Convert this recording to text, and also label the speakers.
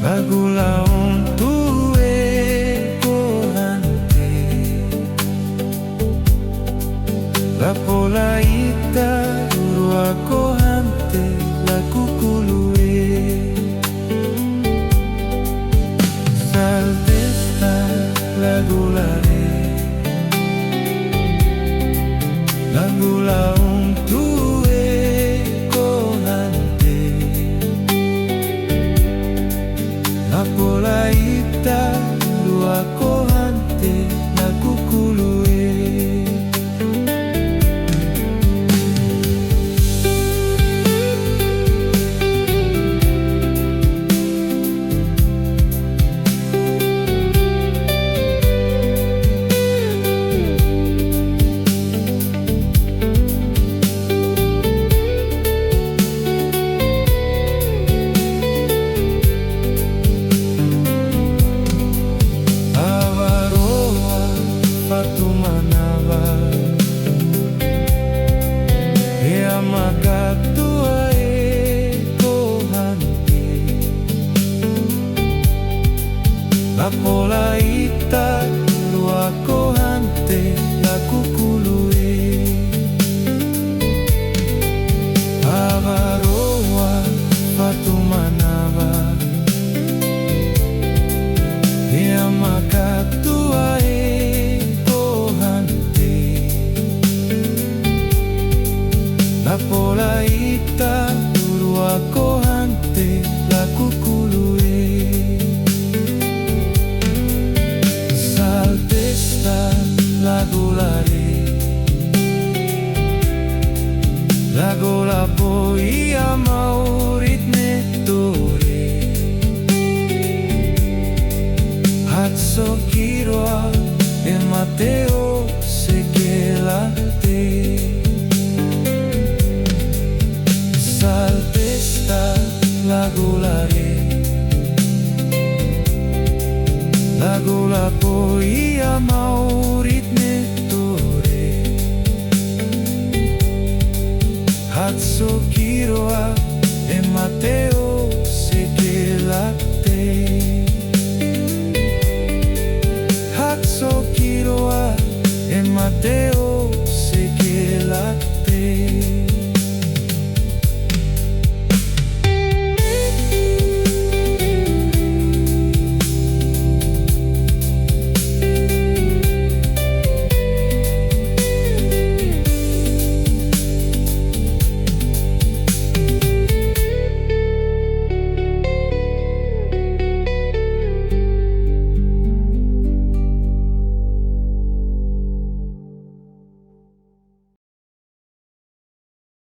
Speaker 1: lagu laun tue kohante, la pola ita urua kohante, la kukulue saltesta lagu lare, lagu laun tue kohante, la pola ita urua kohante, la kukulue makatua kohante, la pola ita urua kohante, la kukulue avaroa fatumanava, ea makatua kohante, la pola ita urua kohante, la kukulue saltesta lagu lare, lagu la poia maurit netore, hatso kiroa e mateo sekelate, saltesta lagu lare, lagu la poia maurit netore, hatso kiroa e mateo sekelate, hatso kiroa e mateo